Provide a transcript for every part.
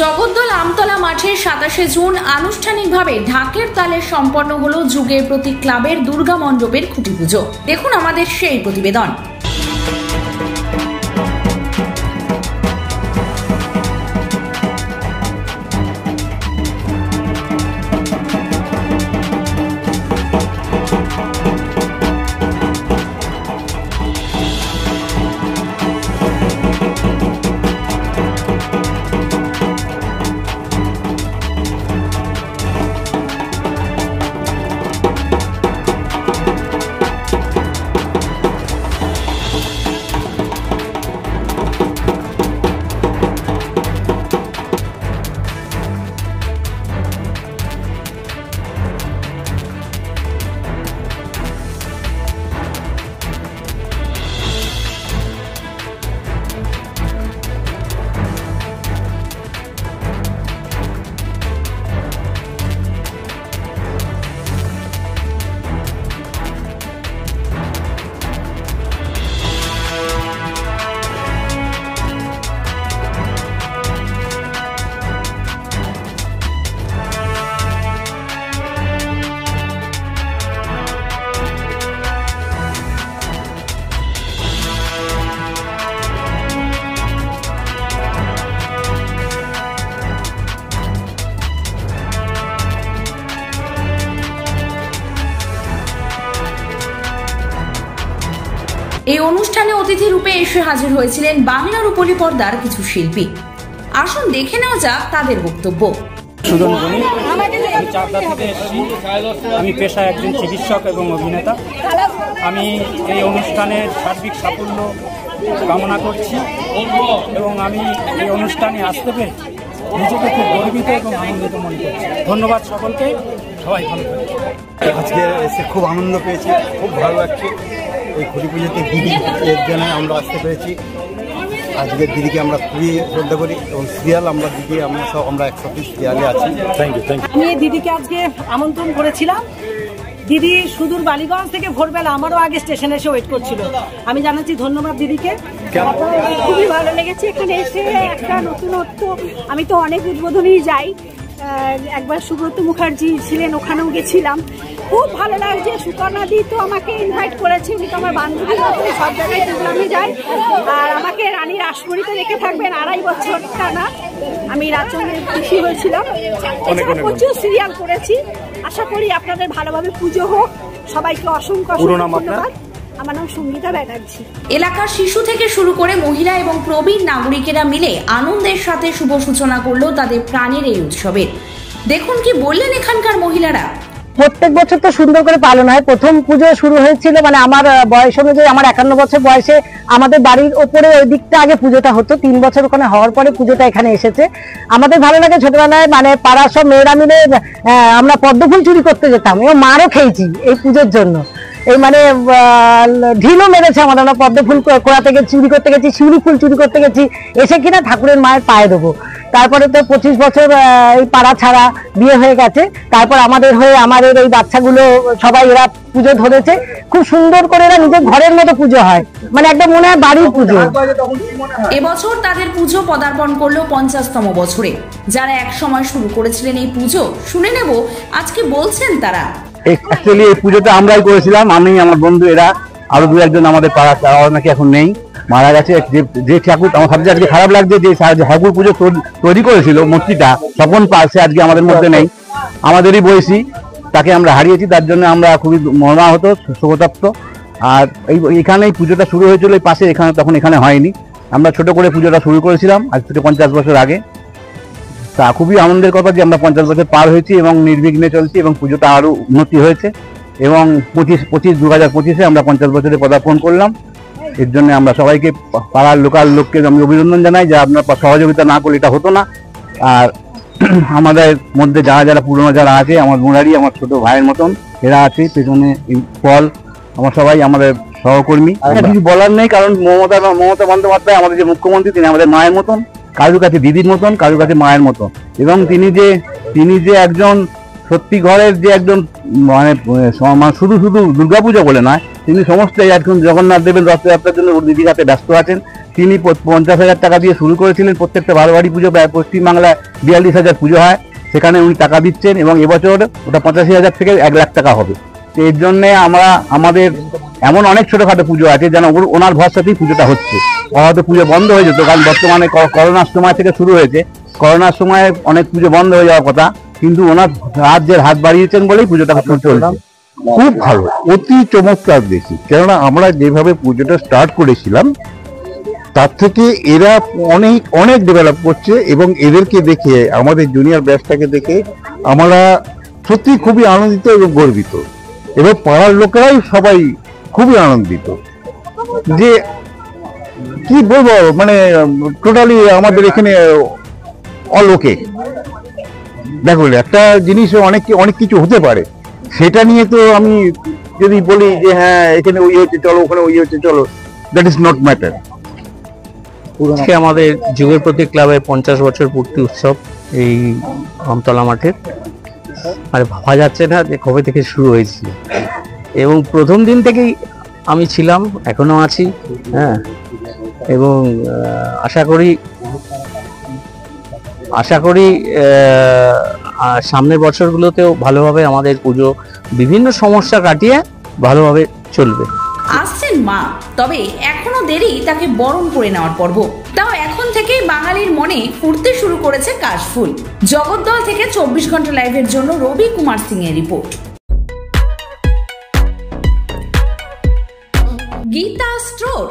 জগদ্দল আমতলা মাঠের 27শে জুন আনুষ্ঠানিকভাবে ঢাকের তালে সম্পন্ন হলো যুগের প্রতীক ক্লাবের দুর্গা মণ্ডপের খুঁটি পুজো। দেখুন আমাদের সেই প্রতিবেদন। এই অনুষ্ঠানে অতিথি রূপে এসে হাজির হয়েছিলেন বাংলা রূপলী পর্দার কিছু শিল্পী। আসুন দেখে নেওয়া যাক তাদের বক্তব্য। আমি পেশায় একজন চিকিৎসক এবং অভিনেতা। আমি এই অনুষ্ঠানের সার্বিক সাফল্য কামনা করছি এবং আমি এই অনুষ্ঠানে আসতে পেরে নিজেকে খুব গর্বিত এবং আনন্দিত মনে করছি। ধন্যবাদ সকলকে, সবাই ভালো থাকবে। আজকে এসে খুব আনন্দ পেয়েছি, খুব ভালো লাগছে। এই খুঁটি পুজোতে দিদি এর জন্য আমরা আসতে পেরেছি। আজকে দিদিকে আমরা খুবই শ্রদ্ধা করি এবং সিরিয়াল আমরা দিদি আমরা 100 সিরিয়ালে আছি। Thank you. আমি দিদিকে আজকে আমন্ত্রণ করেছিলাম। দিদি সুদূর বালিগঞ্জ থেকে ভোরবেলা আমারও আগে স্টেশনে এসে ওয়েট করছিল। আমি জানাচ্ছি ধন্যবাদ দিদিকে। খুবই ভালো লেগেছে এখানে এসে, একটা নতুনত্ব। আমি তো অনেক উদ্বোধনেই যাই, একবার সুব্রত মুখার্জি ছিলেন, ওখানেও গেছিলাম। খুব ভালো লাগছে। সুকর্ণাদি তো আমাকে ইনভাইট করেছে, উনি তো আমার বান্ধবী, সব জায়গায় প্রোগ্রামে যাই। আর আমাকে রানীর আশমরিতে রেখে থাকবেন 2.5 বছর টানা। আমি রাজচন্দ্রের খুশি হয়েছিলাম। প্রচুর সিরিয়াল করেছি। আশা করি আপনাদের ভালোভাবে পুজো হোক। সবাইকে অসংখ্য ধন্যবাদ। আমার নাম সঙ্গীতা ব্যানার্জি। এলাকার শিশু থেকে শুরু করে মহিলা এবং প্রবীণ নাগরিকেরা মিলে আনন্দের সাথে শুভ সূচনা করলো তাদের প্রাণের এই উৎসবের। দেখুন কি বললেন এখানকার মহিলারা। প্রত্যেক বছর তো সুন্দর করে পালন হয়। প্রথম পুজো শুরু হয়েছিল, মানে আমার বয়স অনুযায়ী আমার 51 বছর বয়সে আমাদের বাড়ির ওপরে ওই দিকটা আগে পুজোটা হতো। 3 বছর ওখানে হওয়ার পরে পুজোটা এখানে এসেছে। আমাদের ভালো লাগে, ছোটবেলায় মানে পাড়ার সব মেয়েরা মিলে আমরা পদ্মফুল চুরি করতে যেতাম এবং মারও খেয়েছি এই পুজোর জন্য। এই মানে ঢিলও মেরেছে আমাদের। আমরা পদ্মফুল কোড়াতে গেছি, চুরি করতে গেছি, শিউলি ফুল চুরি করতে গেছি, এসে কিনা ঠাকুরের মায়ের পায়ে দেবো। তারপরে তো 25 বছর এই পাড়া ছাড়া বিয়ে হয়ে গেছে। তারপর আমাদের হয়ে আমাদের এই বাচ্চাগুলো সবাই এরা পুজো ধরেছে। খুব সুন্দর করে এরা নিজের ঘরের মতো পুজো হয়, মানে একদম মনে হয় বাড়ির পুজো। এবছর তাদের পুজো পদার্পণ করলো 50তম বছরে। যারা এক সময় শুরু করেছিলেন এই পুজো, শুনে নেব আজকে বলছেন তারা। অ্যাকচুয়ালি এই পুজোটা আমরাই করেছিলাম, আমি, আমার বন্ধু, এরা আরো 2-1 আমাদের পাড়া, তারা নাকি এখন নেই, মারা গেছে। যে ঠাকুর আমার সবচেয়ে আজকে খারাপ লাগছে, যে ঠাকুর পুজো তৈরি করেছিল মূর্তিটা স্বপন পাল, সে আজকে আমাদের মধ্যে নেই। আমাদেরই বয়সী, তাকে আমরা হারিয়েছি। তার জন্য আমরা খুবই মর্মাহত, শোকতপ্ত। আর এখানেই পুজোটা শুরু হয়েছিল এই পাশে, এখানে তখন এখানে হয়নি। আমরা ছোট করে পুজোটা শুরু করেছিলাম আজ থেকে 50 বছর আগে। তা খুবই আনন্দের কথা যে আমরা 50 বছর পার হয়েছি এবং নির্বিঘ্নে চলছি এবং পুজোটা আরো উন্নতি হয়েছে এবং 2025-এ আমরা 50 বছরে পদার্পণ করলাম। এর জন্য আমরা সবাইকে, পাড়ার লোকাল লোককে আমি অভিনন্দন জানাই যে আপনার সহযোগিতা না করলে এটা হতো না। আর আমাদের মধ্যে যারা পুরনো যারা আছে, আমার মুরারি, আমার ছোট ভাইয়ের মতন এরা আছে, পেছনে পল, আমার সবাই আমাদের সহকর্মী। কিছু বলার নেই, কারণ মমতা বন্দ্যোপাধ্যায় আমাদের যে মুখ্যমন্ত্রী, তিনি আমাদের মায়ের মতন, কারোর কাছে দিদির মতন, কারোর কাছে মায়ের মতন। এবং তিনি যে একজন সত্যি ঘরের যে একজন মানে শুধু দুর্গাপূজা বলে নয়, তিনি সমস্ত এখন জগন্নাথ দেবের রথযাত্রার জন্য দিদির হাতে ব্যস্ত আছেন। তিনি 50,000 টাকা দিয়ে শুরু করেছিলেন। প্রত্যেকটা বারোয়ারি পুজো প্রায় পশ্চিমবাংলায় 42,000 পুজো হয়, সেখানে উনি টাকা দিচ্ছেন এবং এবছর ওটা 85,000 থেকে 1 লাখ টাকা হবে। তো এর জন্যে আমাদের এমন অনেক ছোটোখাটো পুজো আছে যেন ওনার ভরসাতেই পুজোটা হচ্ছে। হয়তো পুজো বন্ধ হয়ে যেত, কারণ বর্তমানে করোনার সময় থেকে শুরু হয়েছে, করোনার সময় অনেক পুজো বন্ধ হয়ে যাওয়ার কথা, কিন্তু ওনার রাজ্যের হাত বাড়িয়েছেন বলেই পুজোটা চলছে। খুব ভালো, অতি চমৎকার দেখি। কেননা আমরা যেভাবে পুজোটা স্টার্ট করেছিলাম তার থেকে এরা অনেক অনেক ডেভেলপ করছে এবং এদেরকে দেখে, আমাদের জুনিয়র ব্যাচটাকে দেখে আমরা সত্যি খুবই আনন্দিত এবং গর্বিত, এবং পাড়ার লোকেরাই সবাই খুবই আনন্দিত। যে কি বলবো, মানে টোটালি আমাদের এখানে অলোকে দেখো, একটা জিনিস অনেক কিছু হতে পারে, সেটা নিয়ে তো আমি যদি বলি যে হ্যাঁ এখানে ওই হচ্ছে চলো, ওখানে ওই হচ্ছে চলো, দ্যাট ইজ নট ম্যাটার। আজকে আমাদের যুগের প্রতীক ক্লাবের 50 বছর পূর্তি উৎসব এই আমতলা মাঠের, আর ভাবা যাচ্ছে না যে কবে থেকে শুরু হয়েছিল। এবং প্রথম দিন থেকেই আমি ছিলাম, এখনো আছি, হ্যাঁ। এবং আশা করি সামনের বছরগুলোতেও ভালোভাবে আমাদের পুজো বিভিন্ন সমস্যা কাটিয়ে ভালোভাবে চলবে। আসছেন মা, তবে এখনো দেরি তাকে বরণ করে নেওয়ার পর্ব। তাও এখন থেকেই বাঙালির মনে ফুটতে শুরু করেছে কাশফুল। জগদ্দল থেকে 24 ঘন্টা লাইভের জন্য রবি কুমার সিং এর রিপোর্ট। গীতা স্টোর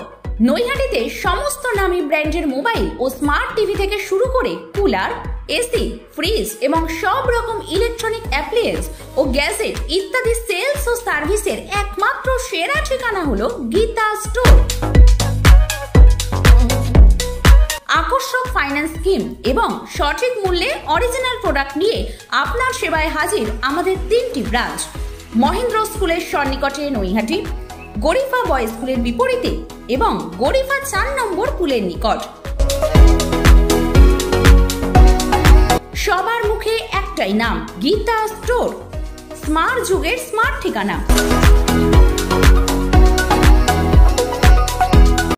নৈহাটিতে সমস্ত নামী ব্র্যান্ডের মোবাইল ও স্মার্ট টিভি থেকে শুরু করে কুলার, এসি, ফ্রিজ এবং সব রকম ইলেকট্রনিক অ্যাপ্লায়েন্স ও গ্যাজেট ইত্যাদি সেলস ও সার্ভিসের একমাত্র সেরা ঠিকানা হলো গীতা স্টোর। আকর্ষক ফাইন্যান্স স্কিম এবং সঠিক মূল্যে অরিজিনাল প্রোডাক্ট নিয়ে আপনার সেবায় হাজির আমাদের 3টি ব্রাঞ্চ। মহেন্দ্র স্কুলের সন্নিকটে নৈহাটি, গরিফা বয়েজ স্কুলের বিপরীতে এবং গরিফা 4 নম্বর পুলের নিকট। সবার মুখে একটাই নাম, গীতা স্টোর, স্মার্ট যুগের স্মার্ট ঠিকানা।